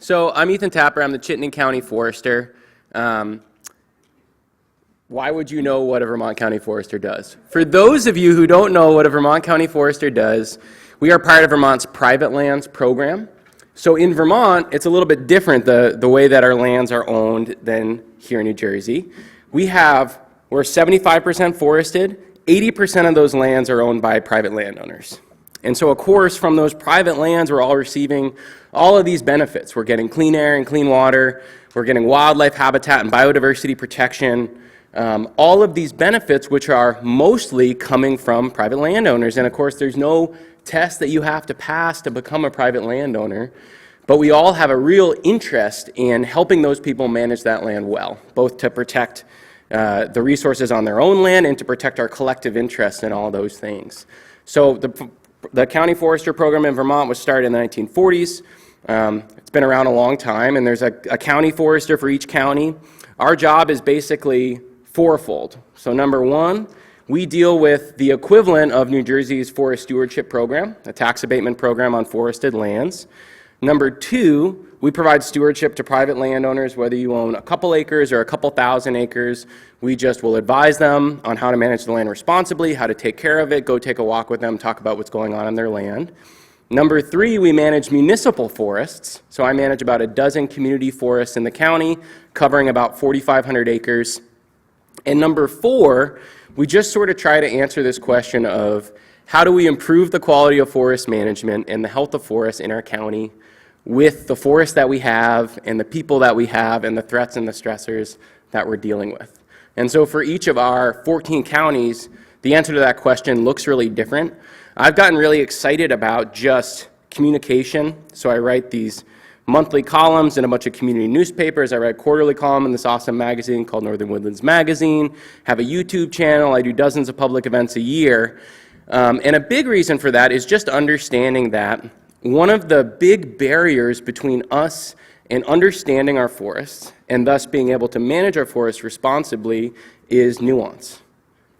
So I'm Ethan Tapper. I'm the Chittenden County Forester. Why would you know what a Vermont County Forester does? For those of you who don't know what a Vermont County Forester does, we are part of Vermont's private lands program. So in Vermont, it's a little bit different, the way that our lands are owned than here in New Jersey. We're 75% forested. 80% of those lands are owned by private landowners. And so, of course, from those private lands, we're all receiving all of these benefits. We're getting clean air and clean water. We're getting wildlife habitat and biodiversity protection. All of these benefits, which are mostly coming from private landowners. And of course, there's no test that you have to pass to become a private landowner. But we all have a real interest in helping those people manage that land well, both to protect the resources on their own land and to protect our collective interest in all those things. So the County Forester program in Vermont was started in the 1940s. It's been around a long time, and there's a county forester for each county. Our job is basically fourfold. So number one, we deal with the equivalent of New Jersey's forest stewardship program, a tax abatement program on forested lands. Number two, we provide stewardship to private landowners, whether you own a couple acres or a couple thousand acres. We just will advise them on how to manage the land responsibly, how to take care of it, go take a walk with them, talk about what's going on their land. Number three, we manage municipal forests. So I manage about a dozen community forests in the county, covering about 4,500 acres. And number four, we just sort of try to answer this question of how do we improve the quality of forest management and the health of forests in our county with the forests that we have and the people that we have and the threats and the stressors that we're dealing with. And so for each of our 14 counties, the answer to that question looks really different. I've gotten really excited about just communication. So I write these monthly columns in a bunch of community newspapers. I write a quarterly column in this awesome magazine called Northern Woodlands Magazine, have a YouTube channel. I do dozens of public events a year. And a big reason for that is just understanding that one of the big barriers between us and understanding our forests, and thus being able to manage our forests responsibly, is nuance.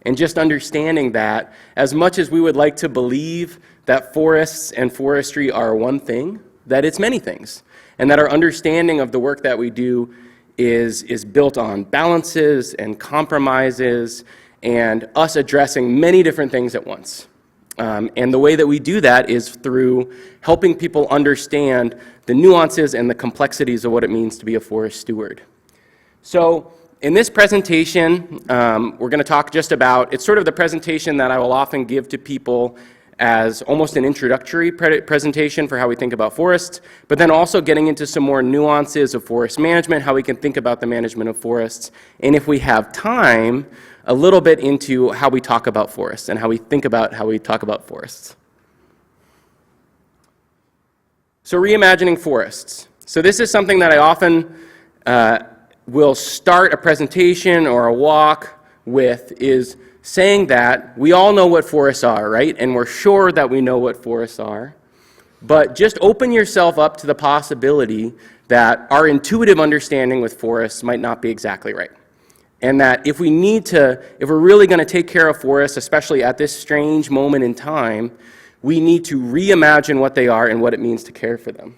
And just understanding that as much as we would like to believe that forests and forestry are one thing, that it's many things. And that our understanding of the work that we do is built on balances and compromises and us addressing many different things at once. And the way that we do that is through helping people understand the nuances and the complexities of what it means to be a forest steward. So in this presentation, we're going to talk just about, it's sort of the presentation that I will often give to people as almost an introductory presentation for how we think about forests, but then also getting into some more nuances of forest management, how we can think about the management of forests, and if we have time, a little bit into how we talk about forests and how we think about how we talk about forests. So reimagining forests. So this is something that I often will start a presentation or a walk with, is saying that we all know what forests are, right? And we're sure that we know what forests are. But just open yourself up to the possibility that our intuitive understanding with forests might not be exactly right. And that if we're really going to take care of forests, especially at this strange moment in time, we need to reimagine what they are and what it means to care for them.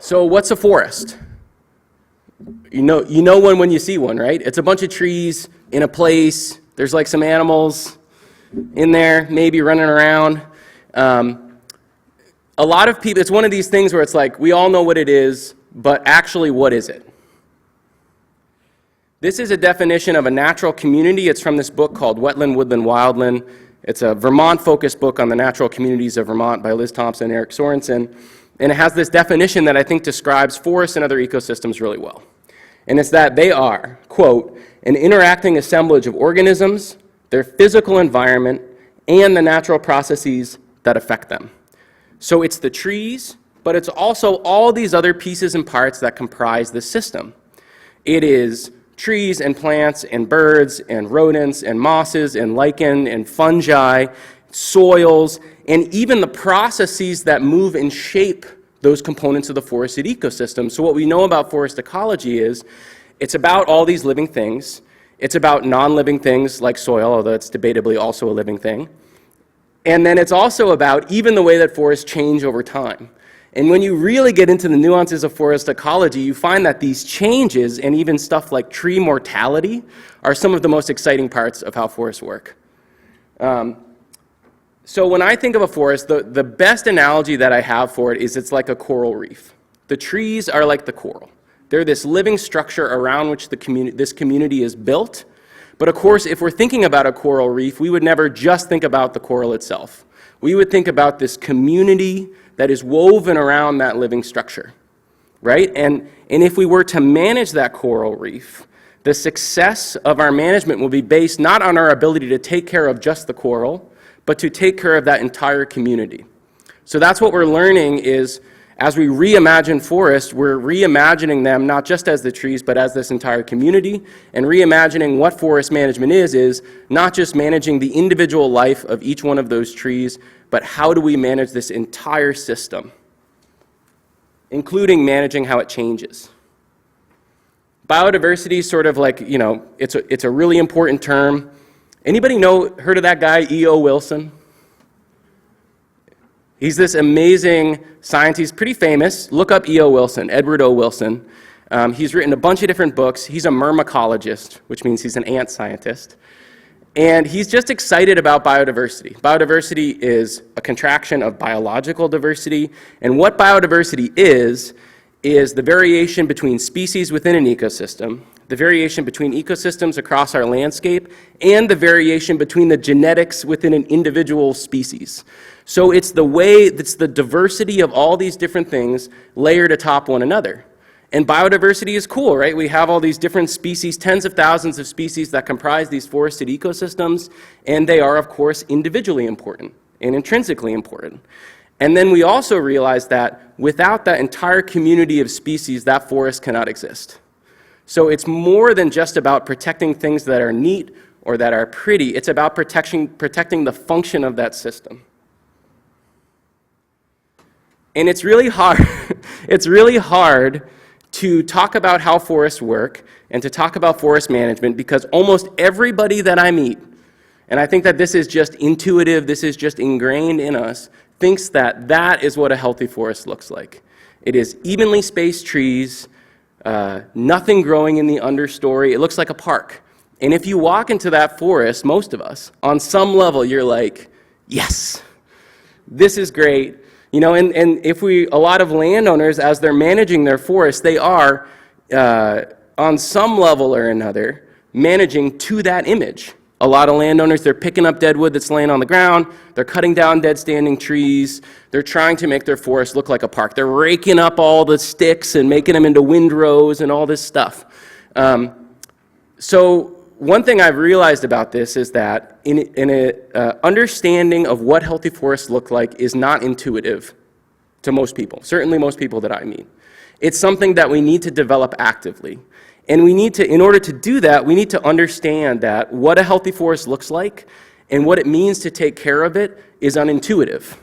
So what's a forest? You know one when you see one, right? It's a bunch of trees in a place. There's like some animals in there, maybe running around. A lot of people, it's one of these things where it's like, we all know what it is, but actually, what is it? This is a definition of a natural community. It's from this book called Wetland, Woodland, Wildland. It's a Vermont-focused book on the natural communities of Vermont by Liz Thompson and Eric Sorensen. And it has this definition that I think describes forests and other ecosystems really well. And it's that they are, quote, an interacting assemblage of organisms, their physical environment, and the natural processes that affect them. So it's the trees, but it's also all these other pieces and parts that comprise the system. It is trees and plants and birds and rodents and mosses and lichen and fungi, soils, and even the processes that move and shape those components of the forested ecosystem. So what we know about forest ecology is it's about all these living things. It's about non-living things like soil, although it's debatably also a living thing. And then it's also about even the way that forests change over time. And when you really get into the nuances of forest ecology, you find that these changes, and even stuff like tree mortality, are some of the most exciting parts of how forests work. So when I think of a forest, the best analogy that I have for it is it's like a coral reef. The trees are like the coral. They're this living structure around which this community is built. But of course, if we're thinking about a coral reef, we would never just think about the coral itself. We would think about this community that is woven around that living structure, right? And if we were to manage that coral reef, the success of our management will be based not on our ability to take care of just the coral, but to take care of that entire community. So that's what we're learning is, as we reimagine forests, we're reimagining them not just as the trees, but as this entire community. And reimagining what forest management is not just managing the individual life of each one of those trees, but how do we manage this entire system, including managing how it changes. Biodiversity is sort of like, it's a really important term. Anybody heard of that guy, E.O. Wilson? He's this amazing scientist. He's pretty famous. Look up E.O. Wilson, Edward O. Wilson. He's written a bunch of different books. He's a myrmecologist, which means he's an ant scientist. And he's just excited about biodiversity. Biodiversity is a contraction of biological diversity. And what biodiversity is the variation between species within an ecosystem, the variation between ecosystems across our landscape, and the variation between the genetics within an individual species. So it's the diversity of all these different things layered atop one another. And biodiversity is cool, right? We have all these different species, tens of thousands of species that comprise these forested ecosystems, and they are, of course, individually important and intrinsically important. And then we also realize that without that entire community of species, that forest cannot exist. So it's more than just about protecting things that are neat or that are pretty. It's about protecting the function of that system. And it's really hard. It's really hard to talk about how forests work and to talk about forest management because almost everybody that I meet, and I think that this is just intuitive, this is just ingrained in us, thinks that that is what a healthy forest looks like. It is evenly spaced trees, nothing growing in the understory. It looks like a park. And if you walk into that forest, most of us, on some level, you're like, yes, this is great. And if a lot of landowners, as they're managing their forests, they are, on some level or another, managing to that image. A lot of landowners, they're picking up dead wood that's laying on the ground, they're cutting down dead standing trees, they're trying to make their forest look like a park. They're raking up all the sticks and making them into windrows and all this stuff. So one thing I've realized about this is that understanding of what healthy forests look like is not intuitive to most people, certainly most people that I meet. It's something that we need to develop actively. And in order to do that, we need to understand that what a healthy forest looks like and what it means to take care of it is unintuitive.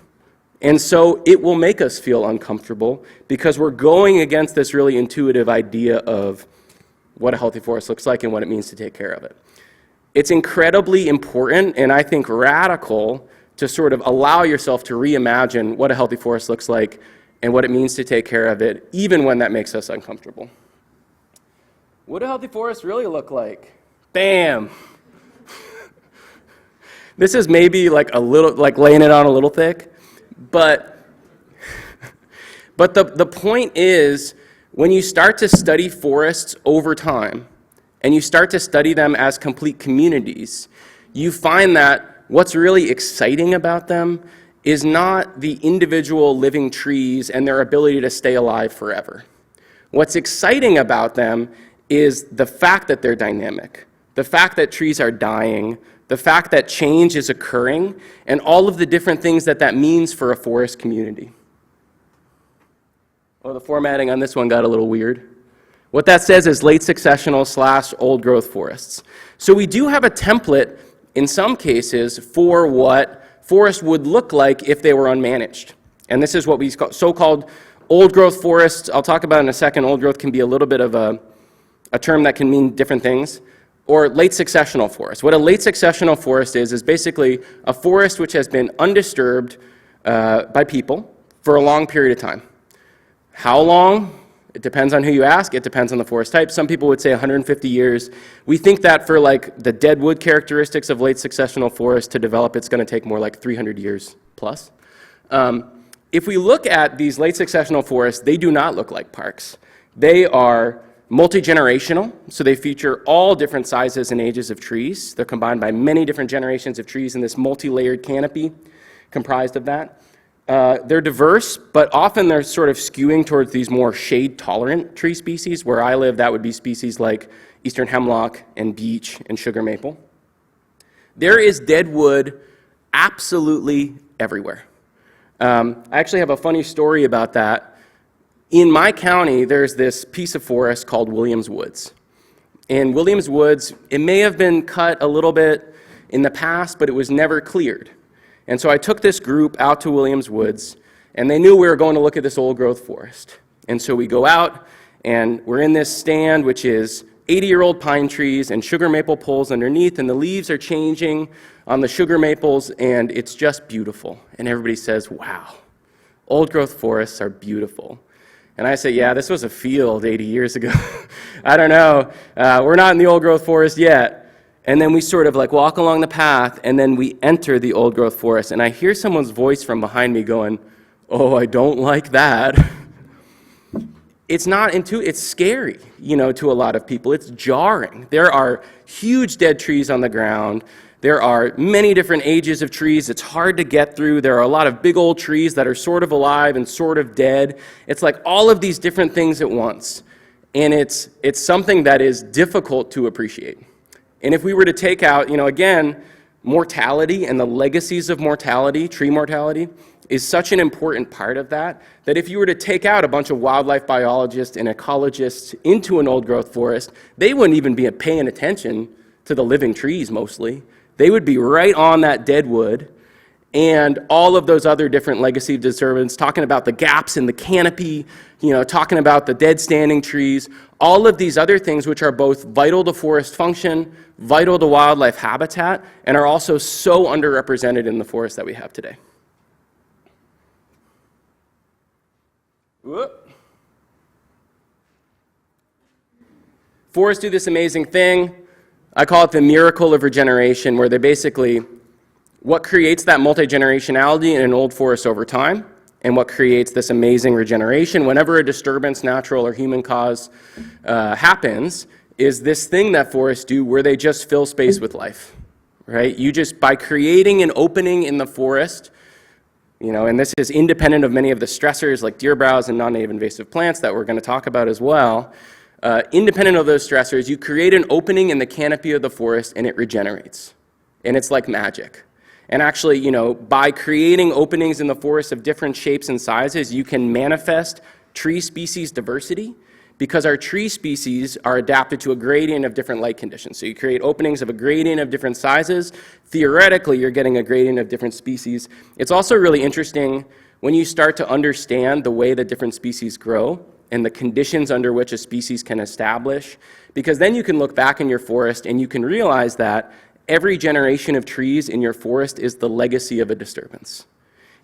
And so it will make us feel uncomfortable because we're going against this really intuitive idea of what a healthy forest looks like and what it means to take care of it. It's incredibly important and I think radical to sort of allow yourself to reimagine what a healthy forest looks like and what it means to take care of it, even when that makes us uncomfortable. What do healthy forests really look like? Bam! This is maybe like laying it on a little thick, but the point is, when you start to study forests over time, and you start to study them as complete communities, you find that what's really exciting about them is not the individual living trees and their ability to stay alive forever. What's exciting about them is the fact that they're dynamic, the fact that trees are dying, the fact that change is occurring, and all of the different things that means for a forest community. Well, the formatting on this one got a little weird. What that says is late successional / old growth forests. So we do have a template in some cases for what forests would look like if they were unmanaged. And this is what we call so-called old growth forests. I'll talk about in a second. Old growth can be a little bit of a term that can mean different things. Or late successional forest. What a late successional forest is basically a forest which has been undisturbed by people for a long period of time. How long? It depends on who you ask. It depends on the forest type. Some people would say 150 years. We think that for like the deadwood characteristics of late successional forest to develop, it's going to take more like 300 years plus. If we look at these late successional forests, they do not look like parks. They are multi-generational, so they feature all different sizes and ages of trees. They're combined by many different generations of trees in this multi-layered canopy comprised of that. They're diverse, but often they're sort of skewing towards these more shade-tolerant tree species. Where I live, that would be species like eastern hemlock and beech and sugar maple. There is deadwood absolutely everywhere. I actually have a funny story about that. In my county, there's this piece of forest called Williams Woods. And Williams Woods, it may have been cut a little bit in the past, but it was never cleared. And so I took this group out to Williams Woods, and they knew we were going to look at this old growth forest. And so we go out, and we're in this stand, which is 80-year-old pine trees and sugar maple poles underneath, and the leaves are changing on the sugar maples, and it's just beautiful. And everybody says, wow, old growth forests are beautiful. And I say, yeah, this was a field 80 years ago. I don't know. We're not in the old growth forest yet. And then we sort of like walk along the path, and then we enter the old growth forest, and I hear someone's voice from behind me going, oh, I don't like that. It's scary, to a lot of people. It's jarring. There are huge dead trees on the ground. There are many different ages of trees. It's hard to get through. There are a lot of big old trees that are sort of alive and sort of dead. It's like all of these different things at once. And it's something that is difficult to appreciate. And if we were to take out, again, mortality and the legacies of mortality, tree mortality, is such an important part of that if you were to take out a bunch of wildlife biologists and ecologists into an old growth forest, they wouldn't even be paying attention to the living trees mostly. They would be right on that dead wood and all of those other different legacy disturbance, talking about the gaps in the canopy, talking about the dead standing trees, all of these other things which are both vital to forest function, vital to wildlife habitat, and are also so underrepresented in the forest that we have today. Whoop. Forests do this amazing thing. I call it the miracle of regeneration, where they basically, what creates that multi-generationality in an old forest over time, and what creates this amazing regeneration whenever a disturbance, natural or human cause, happens, is this thing that forests do where they just fill space with life, right? By creating an opening in the forest, and this is independent of many of the stressors like deer browse and non-native invasive plants that we're going to talk about as well. Independent of those stressors, you create an opening in the canopy of the forest and it regenerates. And it's like magic. And actually, by creating openings in the forest of different shapes and sizes, you can manifest tree species diversity because our tree species are adapted to a gradient of different light conditions. So you create openings of a gradient of different sizes. Theoretically, you're getting a gradient of different species. It's also really interesting when you start to understand the way that different species grow and the conditions under which a species can establish, because then you can look back in your forest and you can realize that every generation of trees in your forest is the legacy of a disturbance.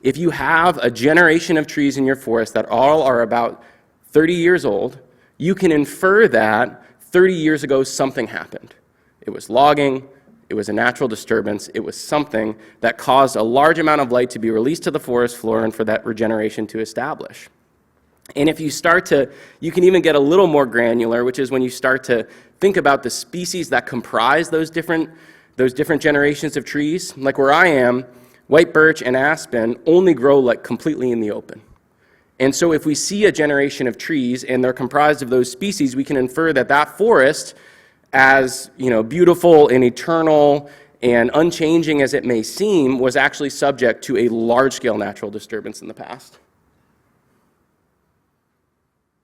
If you have a generation of trees in your forest that all are about 30 years old, you can infer that 30 years ago something happened. It was logging, it was a natural disturbance, it was something that caused a large amount of light to be released to the forest floor and for that regeneration to establish. And if you you can even get a little more granular, which is when you start to think about the species that comprise those different generations of trees. Like where I am, white birch and aspen only grow like completely in the open. And so if we see a generation of trees and they're comprised of those species, we can infer that that forest, as beautiful and eternal and unchanging as it may seem, was actually subject to a large-scale natural disturbance in the past.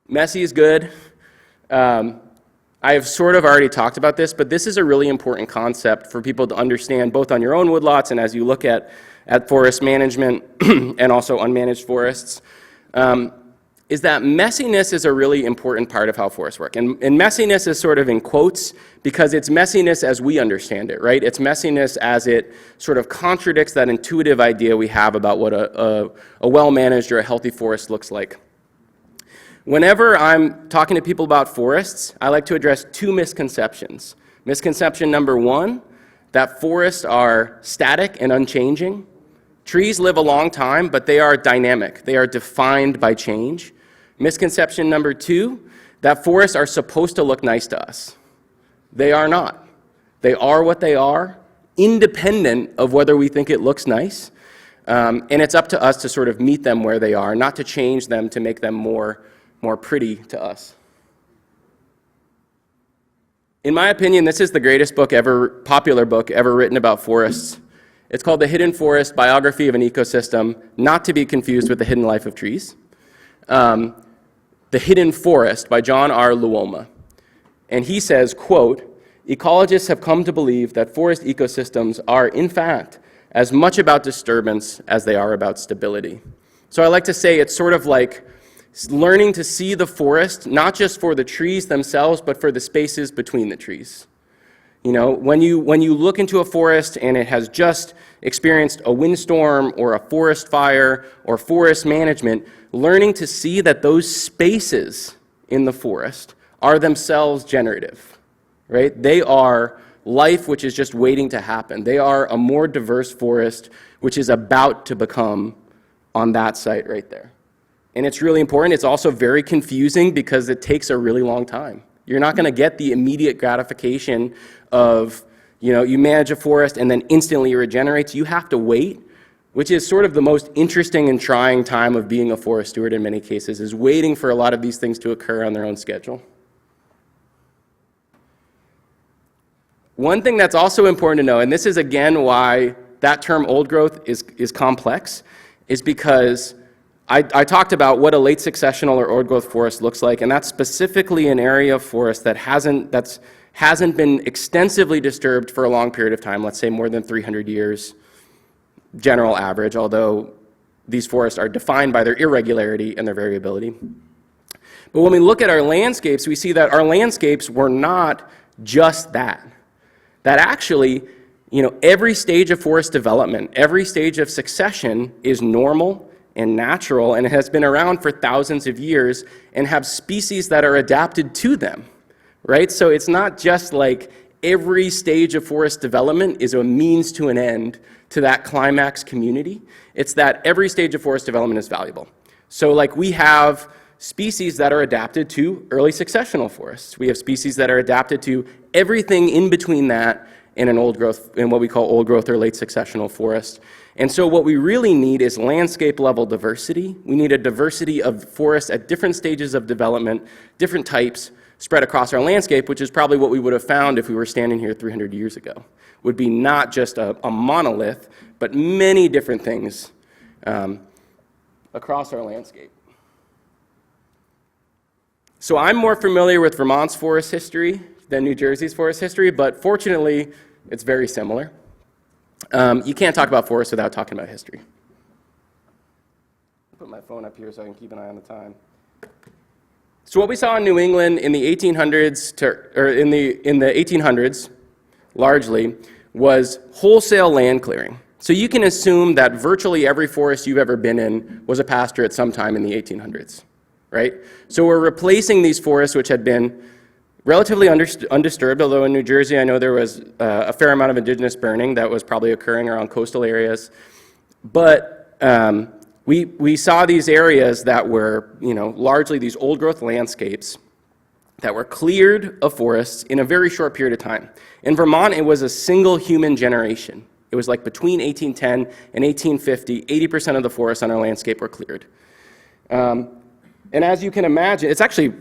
Messy is good. I have sort of already talked about this, but this is a really important concept for people to understand, both on your own woodlots and as you look at forest management and also unmanaged forests, is that messiness is a really important part of how forests work. And messiness is sort of in quotes because it's messiness as we understand it, right? It's messiness as it sort of contradicts that intuitive idea we have about what a well-managed or a healthy forest looks like. Whenever I'm talking to people about forests, I like to address two misconceptions. Misconception number one, that forests are static and unchanging. Trees live a long time, but they are dynamic. They are defined by change. Misconception number two, that forests are supposed to look nice to us. They are not. They are what they are, independent of whether we think it looks nice. And it's up to us to sort of meet them where they are, not to change them to make them more pretty to us. In my opinion, this is the greatest popular book ever written about forests. It's called The Hidden Forest, Biography of an Ecosystem, not to be confused with The Hidden Life of Trees. The Hidden Forest by John R. Luoma. And he says, quote, "Ecologists have come to believe that forest ecosystems are, in fact, as much about disturbance as they are about stability." So I like to say it's sort of like learning to see the forest, not just for the trees themselves, but for the spaces between the trees. You know, when you look into a forest and it has just experienced a windstorm or a forest fire or forest management, learning to see that those spaces in the forest are themselves generative, right? They are life which is just waiting to happen. They are a more diverse forest which is about to become on that site right there. And it's really important. It's also very confusing because it takes a really long time. You're not going to get the immediate gratification of, you manage a forest and then instantly it regenerates. You have to wait, which is sort of the most interesting and trying time of being a forest steward in many cases, is waiting for a lot of these things to occur on their own schedule. One thing that's also important to know, and this is again why that term old growth is complex, is because I talked about what a late successional or old growth forest looks like, and that's specifically an area of forest that hasn't been extensively disturbed for a long period of time, let's say more than 300 years, general average, although these forests are defined by their irregularity and their variability. But when we look at our landscapes, we see that our landscapes were not just that. That actually, every stage of forest development, every stage of succession is normal and natural, and it has been around for thousands of years and have species that are adapted to them, right? So it's not just like every stage of forest development is a means to an end to that climax community. It's that every stage of forest development is valuable. So like we have species that are adapted to early successional forests. We have species that are adapted to everything in between that in an old growth, in what we call old growth or late successional forest. And so what we really need is landscape level diversity. We need a diversity of forests at different stages of development, different types spread across our landscape, which is probably what we would have found if we were standing here 300 years ago. Would be not just a monolith, but many different things across our landscape. So I'm more familiar with Vermont's forest history than New Jersey's forest history, but fortunately, it's very similar. You can't talk about forests without talking about history. I'll put my phone up here so I can keep an eye on the time. So what we saw in New England in the 1800s, largely, was wholesale land clearing. So you can assume that virtually every forest you've ever been in was a pasture at some time in the 1800s, right? So we're replacing these forests which had been relatively undisturbed, although in New Jersey I know there was a fair amount of indigenous burning that was probably occurring around coastal areas. But we saw these areas that were, largely these old growth landscapes that were cleared of forests in a very short period of time. In Vermont, it was a single human generation. It was like between 1810 and 1850, 80% of the forests on our landscape were cleared. And as you can imagine, it's actually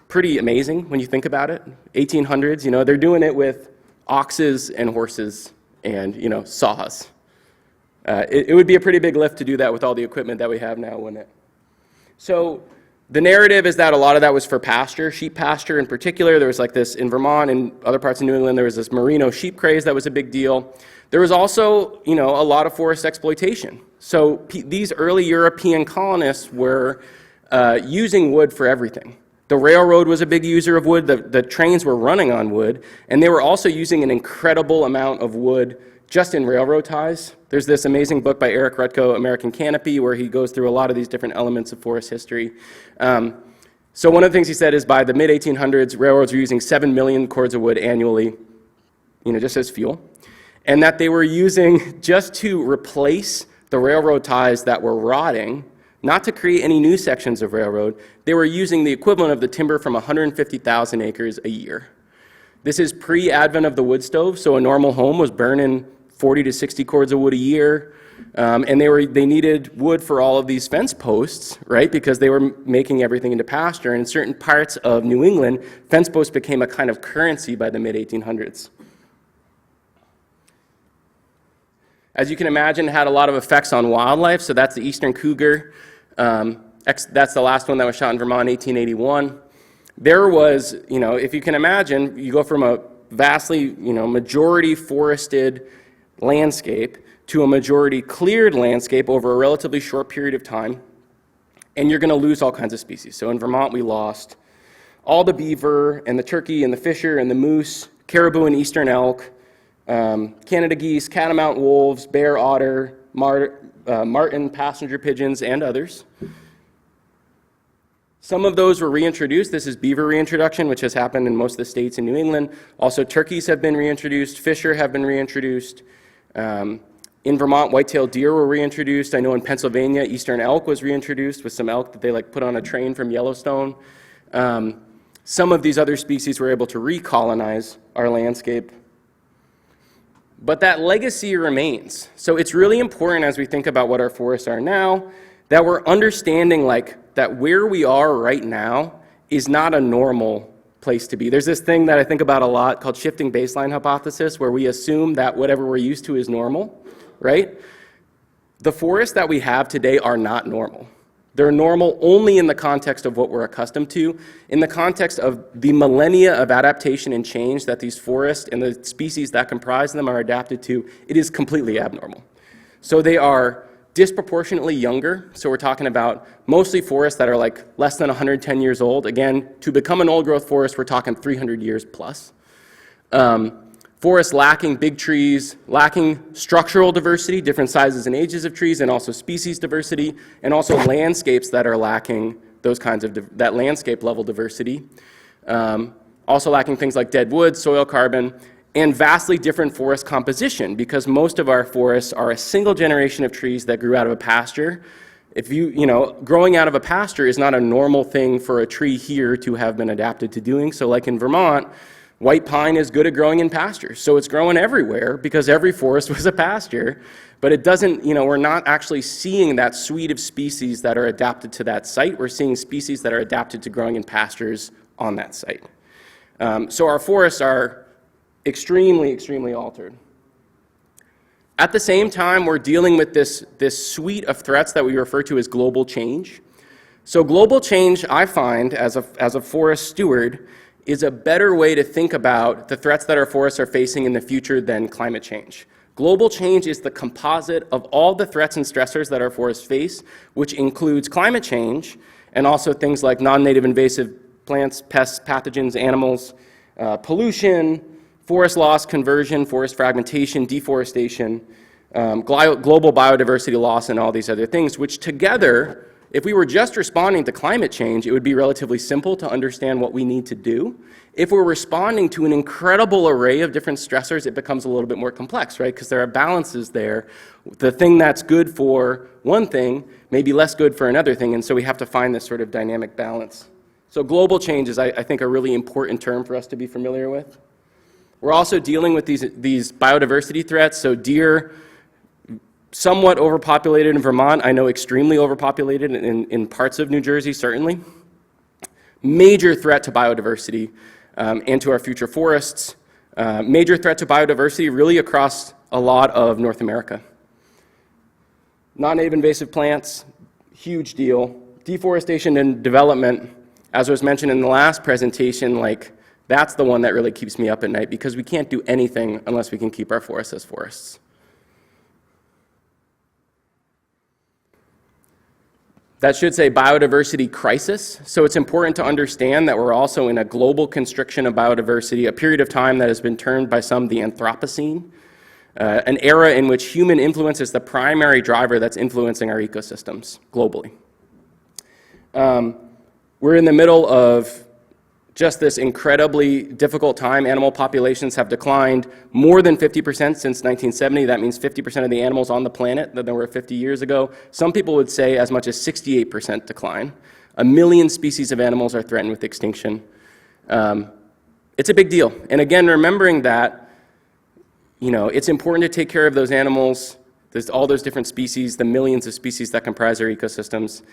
pretty amazing when you think about it. 1800s, they're doing it with oxes and horses and, saws. It would be a pretty big lift to do that with all the equipment that we have now, wouldn't it? So the narrative is that a lot of that was for pasture, sheep pasture in particular. There was like this in Vermont and other parts of New England, there was this merino sheep craze that was a big deal. There was also, a lot of forest exploitation. So these early European colonists were using wood for everything. The railroad was a big user of wood. The trains were running on wood, and they were also using an incredible amount of wood just in railroad ties. There's this amazing book by Eric Rutko, American Canopy, where he goes through a lot of these different elements of forest history. So one of the things he said is by the mid-1800s, railroads were using 7 million cords of wood annually, just as fuel, and that they were using, just to replace the railroad ties that were rotting, not to create any new sections of railroad, they were using the equivalent of the timber from 150,000 acres a year. This is pre-advent of the wood stove, so a normal home was burning 40 to 60 cords of wood a year, and they needed wood for all of these fence posts, right, because they were making everything into pasture, and in certain parts of New England, fence posts became a kind of currency by the mid-1800s. As you can imagine, it had a lot of effects on wildlife, so that's the eastern cougar. That's the last one that was shot in Vermont in 1881. There was, if you can imagine, you go from a vastly, majority forested landscape to a majority cleared landscape over a relatively short period of time, and you're going to lose all kinds of species. So in Vermont, we lost all the beaver and the turkey and the fisher and the moose, caribou and eastern elk, Canada geese, catamount wolves, bear, otter, marten, passenger pigeons, and others. Some of those were reintroduced. This is beaver reintroduction, which has happened in most of the states in New England. Also, turkeys have been reintroduced. Fisher have been reintroduced. In Vermont, white-tailed deer were reintroduced. I know in Pennsylvania, eastern elk was reintroduced with some elk that they put on a train from Yellowstone. Some of these other species were able to recolonize our landscape. But that legacy remains. So it's really important as we think about what our forests are now, that we're understanding that where we are right now is not a normal place to be. There's this thing that I think about a lot called shifting baseline hypothesis, where we assume that whatever we're used to is normal, right? The forests that we have today are not normal. They're normal only in the context of what we're accustomed to, in the context of the millennia of adaptation and change that these forests and the species that comprise them are adapted to. It is completely abnormal. So they are disproportionately younger. So we're talking about mostly forests that are less than 110 years old. Again, to become an old growth forest, we're talking 300 years plus. Forests lacking big trees, lacking structural diversity, different sizes and ages of trees, and also species diversity, and also landscapes that are lacking those kinds of, that landscape level diversity. Also lacking things like dead wood, soil carbon, and vastly different forest composition, because most of our forests are a single generation of trees that grew out of a pasture. If growing out of a pasture is not a normal thing for a tree here to have been adapted to doing. So like in Vermont, white pine is good at growing in pastures, so it's growing everywhere because every forest was a pasture, but it doesn't, we're not actually seeing that suite of species that are adapted to that site. We're seeing species that are adapted to growing in pastures on that site. So our forests are extremely, extremely altered. At the same time, we're dealing with this suite of threats that we refer to as global change. So global change, I find, as a forest steward, is a better way to think about the threats that our forests are facing in the future than climate change. Global change is the composite of all the threats and stressors that our forests face, which includes climate change and also things like non-native invasive plants, pests, pathogens, animals, pollution, forest loss, conversion, forest fragmentation, deforestation, global biodiversity loss, and all these other things, which together, if we were just responding to climate change, it would be relatively simple to understand what we need to do. If we're responding to an incredible array of different stressors, it becomes a little bit more complex, right? Because there are balances there. The thing that's good for one thing may be less good for another thing, and so we have to find this sort of dynamic balance. So global change is, I think, a really important term for us to be familiar with. We're also dealing with these biodiversity threats, so deer, somewhat overpopulated in Vermont. I know extremely overpopulated in parts of New Jersey, certainly. Major threat to biodiversity and to our future forests. Major threat to biodiversity really across a lot of North America. Non-native invasive plants, huge deal. Deforestation and development, as was mentioned in the last presentation, that's the one that really keeps me up at night, because we can't do anything unless we can keep our forests as forests. That should say biodiversity crisis. So it's important to understand that we're also in a global constriction of biodiversity, a period of time that has been termed by some the Anthropocene, an era in which human influence is the primary driver that's influencing our ecosystems globally. We're in the middle of just this incredibly difficult time. Animal populations have declined more than 50% since 1970. That means 50% of the animals on the planet than there were 50 years ago. Some people would say as much as 68% decline. 1 million species of animals are threatened with extinction. It's a big deal. And again, remembering that, it's important to take care of those animals, there's all those different species, the millions of species that comprise our ecosystems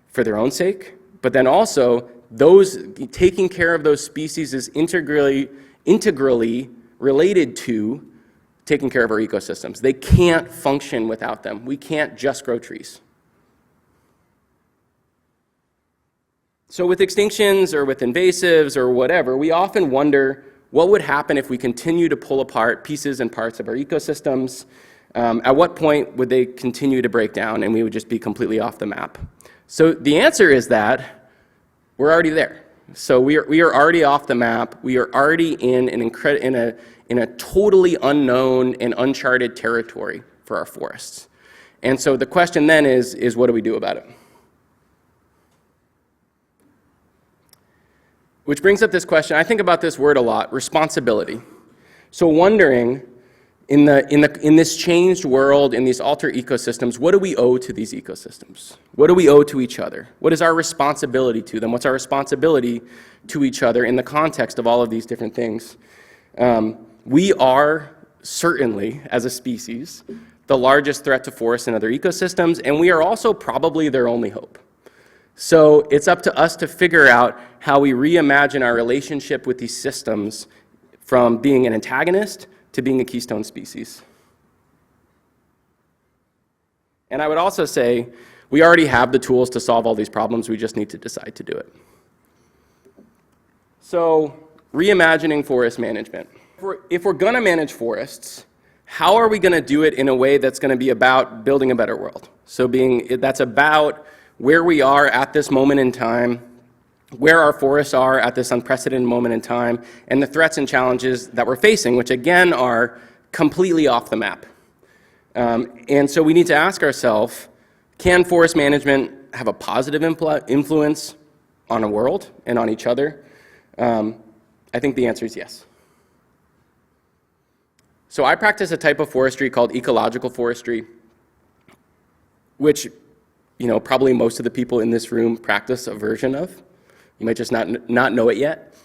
for their own sake, but then also taking care of those species is integrally related to taking care of our ecosystems. They can't function without them. We can't just grow trees. So with extinctions or with invasives or whatever, we often wonder what would happen if we continue to pull apart pieces and parts of our ecosystems. At what point would they continue to break down and we would just be completely off the map? So the answer is that we're already there. So we are already off the map. We are already in a totally unknown and uncharted territory for our forests. And so the question then is what do we do about it? Which brings up this question. I think about this word a lot, responsibility. So wondering, in this changed world, in these altered ecosystems, what do we owe to these ecosystems? What do we owe to each other? What is our responsibility to them? What's our responsibility to each other in the context of all of these different things? We are certainly, as a species, the largest threat to forests and other ecosystems, and we are also probably their only hope. So it's up to us to figure out how we reimagine our relationship with these systems from being an antagonist to being a keystone species. And I would also say we already have the tools to solve all these problems. We just need to decide to do it. So reimagining forest management. If we're going to manage forests, how are we going to do it in a way that's going to be about building a better world? So that's about where we are at this moment in time, where our forests are at this unprecedented moment in time, and the threats and challenges that we're facing, which again are completely off the map. And so we need to ask ourselves, can forest management have a positive influence on a world and on each other? I think the answer is yes. So I practice a type of forestry called ecological forestry, which probably most of the people in this room practice a version of. You might just not know it yet.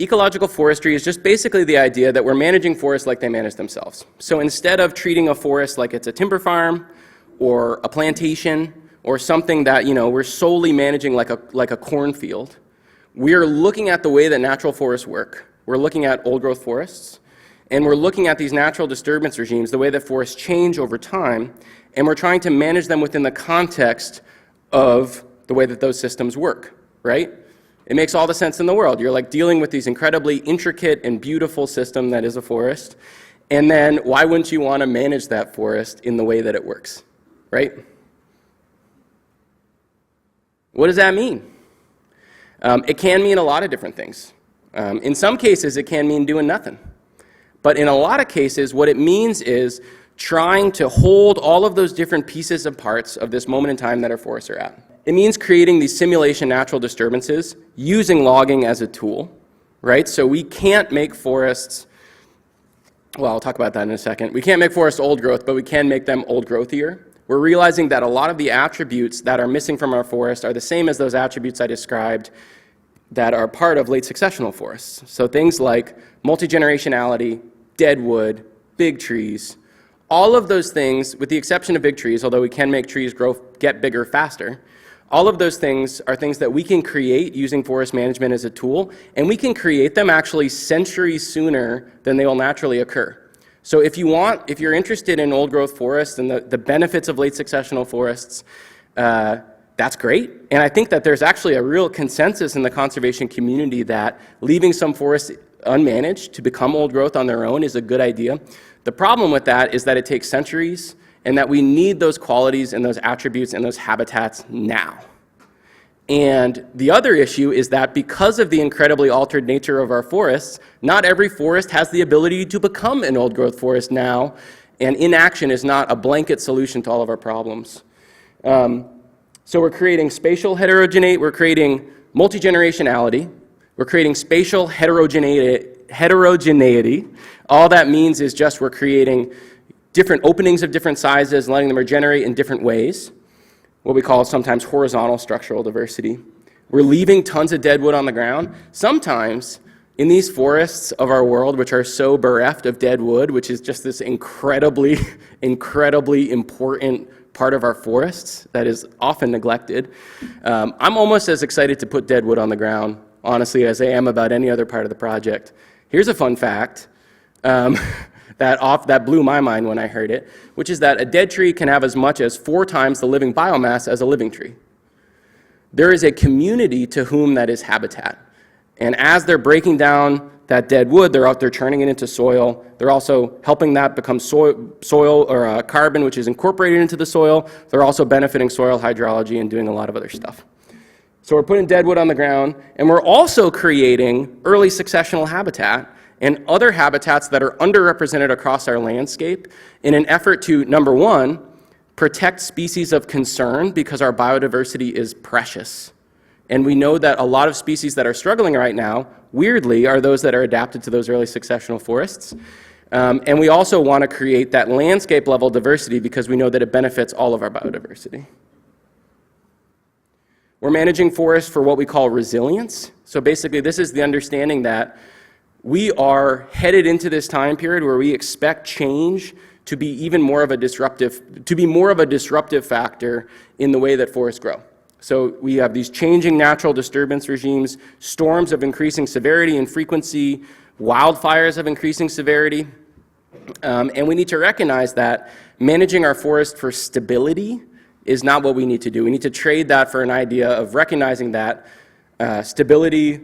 Ecological forestry is just basically the idea that we're managing forests like they manage themselves. So instead of treating a forest like it's a timber farm or a plantation or something that we're solely managing like a cornfield, we're looking at the way that natural forests work. We're looking at old growth forests, and we're looking at these natural disturbance regimes, the way that forests change over time, and we're trying to manage them within the context of the way that those systems work, right? It makes all the sense in the world. You're dealing with these incredibly intricate and beautiful system that is a forest, and then why wouldn't you want to manage that forest in the way that it works, right? What does that mean? It can mean a lot of different things. In some cases, it can mean doing nothing. But in a lot of cases, what it means is trying to hold all of those different pieces and parts of this moment in time that our forests are at. It means creating these simulation natural disturbances using logging as a tool, right? So we can't make forests, well, I'll talk about that in a second. We can't make forests old growth, but we can make them old growthier. We're realizing that a lot of the attributes that are missing from our forest are the same as those attributes I described that are part of late successional forests. So things like multi-generationality, dead wood, big trees, all of those things, with the exception of big trees, although we can make trees get bigger faster, all of those things are things that we can create using forest management as a tool, and we can create them actually centuries sooner than they will naturally occur. So if you're interested in old growth forests and the benefits of late successional forests, that's great. And I think that there's actually a real consensus in the conservation community that leaving some forests unmanaged to become old growth on their own is a good idea. The problem with that is that it takes centuries and that we need those qualities and those attributes and those habitats now. And the other issue is that because of the incredibly altered nature of our forests, not every forest has the ability to become an old growth forest now, and inaction is not a blanket solution to all of our problems. So we're creating spatial heterogeneity, we're creating multi-generationality, we're creating spatial heterogeneity. All that means is just we're creating different openings of different sizes, letting them regenerate in different ways, what we call sometimes horizontal structural diversity. We're leaving tons of dead wood on the ground. Sometimes in these forests of our world, which are so bereft of dead wood, which is just this incredibly, incredibly important part of our forests that is often neglected, I'm almost as excited to put dead wood on the ground, honestly, as I am about any other part of the project. Here's a fun fact that blew my mind when I heard it, which is that a dead tree can have as much as 4 times the living biomass as a living tree. There is a community to whom that is habitat. And as they're breaking down that dead wood, they're out there turning it into soil. They're also helping that become soil or carbon, which is incorporated into the soil. They're also benefiting soil hydrology and doing a lot of other stuff. So we're putting dead wood on the ground, and we're also creating early successional habitat and other habitats that are underrepresented across our landscape in an effort to, number one, protect species of concern because our biodiversity is precious. And we know that a lot of species that are struggling right now, weirdly, are those that are adapted to those early successional forests. And we also want to create that landscape level diversity because we know that it benefits all of our biodiversity. We're managing forests for what we call resilience. So basically, this is the understanding that we are headed into this time period where we expect change to be even more of a disruptive factor in the way that forests grow. So we have these changing natural disturbance regimes, storms of increasing severity and frequency, wildfires of increasing severity, and we need to recognize that managing our forest for stability is not what we need to do. We need to trade that for an idea of recognizing that stability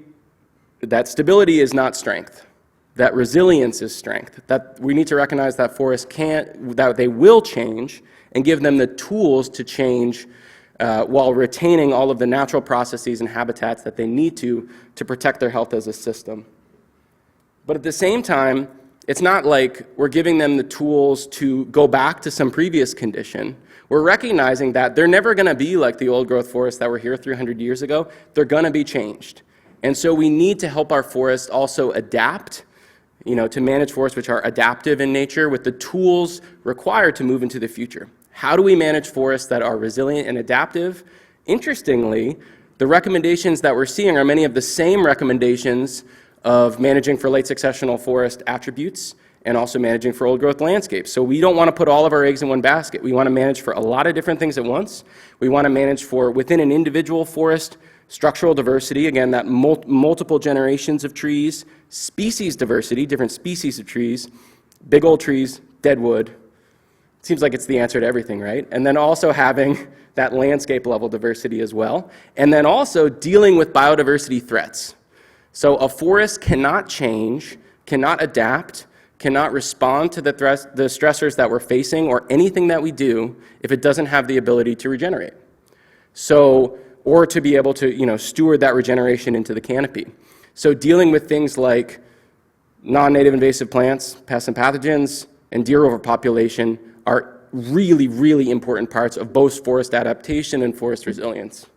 is not strength, that resilience is strength, that we need to recognize that forests that they will change and give them the tools to change while retaining all of the natural processes and habitats that they need to protect their health as a system. But at the same time, it's not like we're giving them the tools to go back to some previous condition. We're recognizing that they're never going to be like the old growth forests that were here 300 years ago. They're going to be changed. And so we need to help our forests also adapt, to manage forests which are adaptive in nature with the tools required to move into the future. How do we manage forests that are resilient and adaptive? Interestingly, the recommendations that we're seeing are many of the same recommendations of managing for late successional forest attributes and also managing for old growth landscapes. So we don't want to put all of our eggs in one basket. We want to manage for a lot of different things at once. We want to manage for, within an individual forest, structural diversity, again, that multiple generations of trees, species diversity, different species of trees, big old trees, dead wood. Seems like it's the answer to everything, right? And then also having that landscape level diversity as well. And then also dealing with biodiversity threats. So a forest cannot change, cannot adapt, cannot respond to the stressors that we're facing or anything that we do if it doesn't have the ability to regenerate. So, or to be able to, steward that regeneration into the canopy. So dealing with things like non-native invasive plants, pests and pathogens, and deer overpopulation are really, really important parts of both forest adaptation and forest resilience.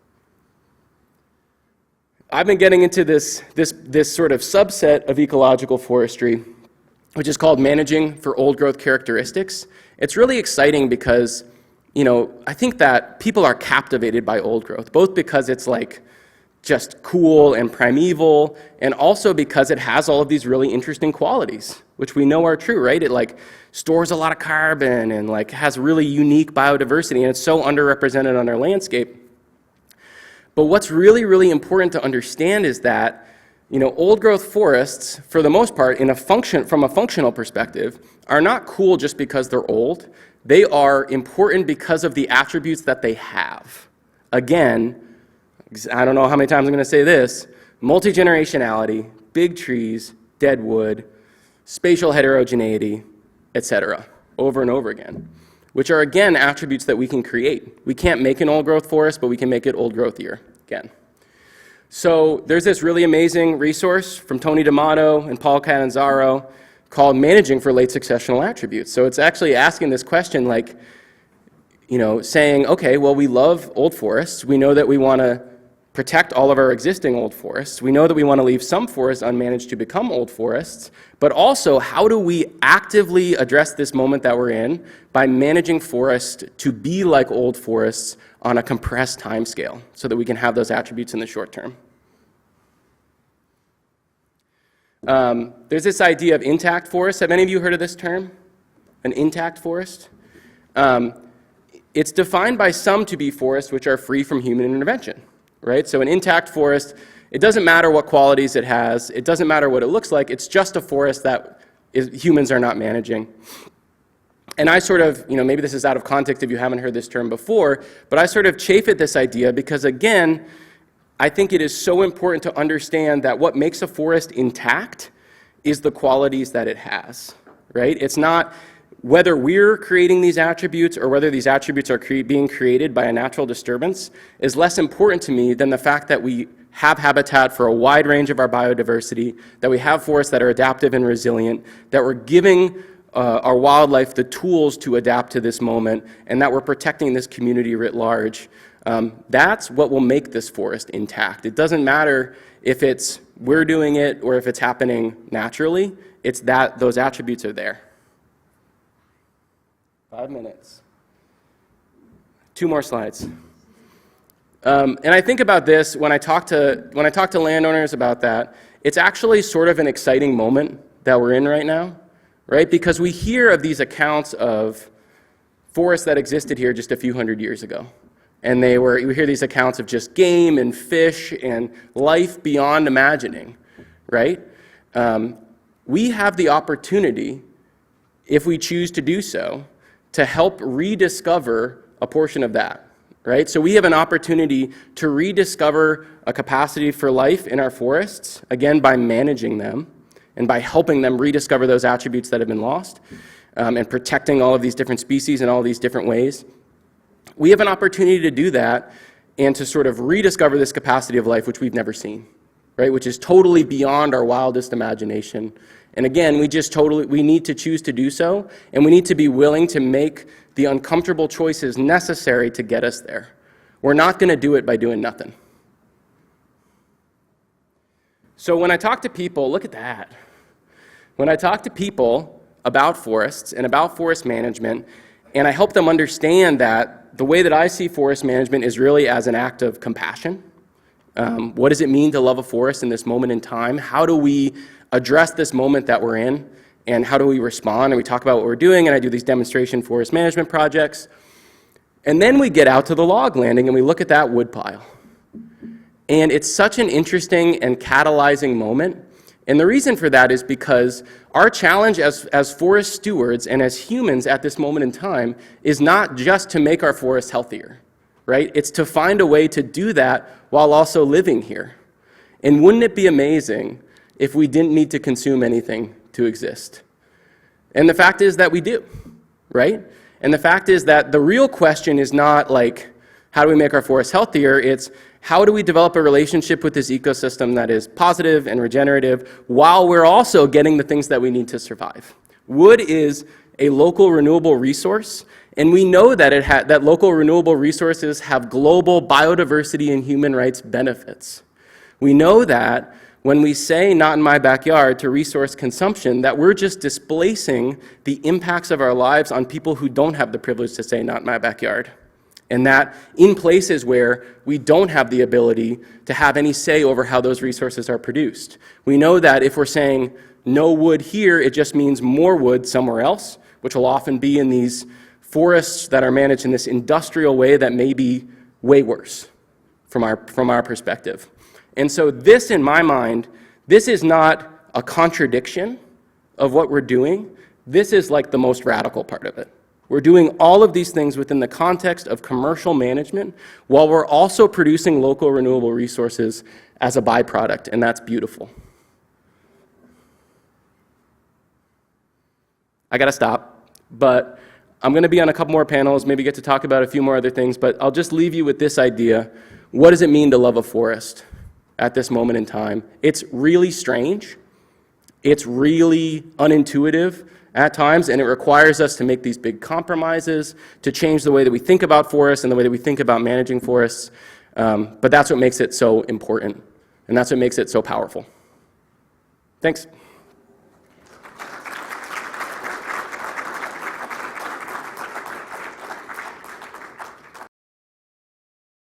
I've been getting into this sort of subset of ecological forestry, which is called managing for old growth characteristics. It's really exciting because, I think that people are captivated by old growth, both because it's like just cool and primeval, and also because it has all of these really interesting qualities, which we know are true, right? It stores a lot of carbon and has really unique biodiversity, and it's so underrepresented on our landscape. But what's really, really important to understand is that, old growth forests, for the most part, from a functional perspective, are not cool just because they're old. They are important because of the attributes that they have. Again, I don't know how many times I'm going to say this, multi-generationality, big trees, dead wood, spatial heterogeneity, etc., over and over again, which are, again, attributes that we can create. We can't make an old growth forest, but we can make it old growthier, again. So there's this really amazing resource from Tony D'Amato and Paul Catanzaro called Managing for Late Successional Attributes. So it's actually asking this question, saying, okay, well, we love old forests. We know that we want to protect all of our existing old forests. We know that we want to leave some forests unmanaged to become old forests, but also how do we actively address this moment that we're in by managing forests to be like old forests on a compressed time scale so that we can have those attributes in the short term. There's this idea of intact forests. Have any of you heard of this term? An intact forest? It's defined by some to be forests which are free from human intervention, right? So an intact forest, it doesn't matter what qualities it has, it doesn't matter what it looks like, it's just a forest that humans are not managing. And I sort of, maybe this is out of context if you haven't heard this term before, but I sort of chafe at this idea because, again, I think it is so important to understand that what makes a forest intact is the qualities that it has, right? It's not whether we're creating these attributes or whether these attributes are being created by a natural disturbance is less important to me than the fact that we have habitat for a wide range of our biodiversity, that we have forests that are adaptive and resilient, that we're giving our wildlife the tools to adapt to this moment, and that we're protecting this community writ large. That's what will make this forest intact. It doesn't matter if it's we're doing it or if it's happening naturally. It's that those attributes are there. 5 minutes. 2 more slides. And I think about this when I talk to landowners about that. It's actually sort of an exciting moment that we're in right now, right? Because we hear of these accounts of forests that existed here just a few hundred years ago. And we hear these accounts of just game and fish and life beyond imagining, right? We have the opportunity, if we choose to do so, to help rediscover a portion of that, right? So we have an opportunity to rediscover a capacity for life in our forests, again, by managing them and by helping them rediscover those attributes that have been lost and protecting all of these different species in all these different ways. We have an opportunity to do that and to sort of rediscover this capacity of life which we've never seen, right? Which is totally beyond our wildest imagination. And again, we need to choose to do so, and we need to be willing to make the uncomfortable choices necessary to get us there. We're not going to do it by doing nothing. So when I talk to people, look at that. When I talk to people about forests and about forest management, and I help them understand that the way that I see forest management is really as an act of compassion. What does it mean to love a forest in this moment in time? How do we address this moment that we're in, and how do we respond? And we talk about what we're doing, and I do these demonstration forest management projects. And then we get out to the log landing, and we look at that wood pile. And it's such an interesting and catalyzing moment. And the reason for that is because our challenge as forest stewards and as humans at this moment in time is not just to make our forests healthier, right? It's to find a way to do that while also living here. And wouldn't it be amazing if we didn't need to consume anything to exist? And the fact is that we do, right? And the fact is that the real question is not like, how do we make our forests healthier? It's how do we develop a relationship with this ecosystem that is positive and regenerative while we're also getting the things that we need to survive? Wood is a local renewable resource, and we know that that local renewable resources have global biodiversity and human rights benefits. We know that when we say not in my backyard to resource consumption, that we're just displacing the impacts of our lives on people who don't have the privilege to say not in my backyard. And that in places where we don't have the ability to have any say over how those resources are produced. We know that if we're saying no wood here, it just means more wood somewhere else, which will often be in these forests that are managed in this industrial way that may be way worse from our perspective. And so this, in my mind, this is not a contradiction of what we're doing. This is like the most radical part of it. We're doing all of these things within the context of commercial management while we're also producing local renewable resources as a byproduct, and that's beautiful. I gotta stop, but I'm gonna be on a couple more panels, maybe get to talk about a few more other things, but I'll just leave you with this idea. What does it mean to love a forest at this moment in time? It's really strange, It's really unintuitive at times, and it requires us to make these big compromises, to change the way that we think about forests and the way that we think about managing forests. But that's what makes it so important, and that's what makes it so powerful. Thanks.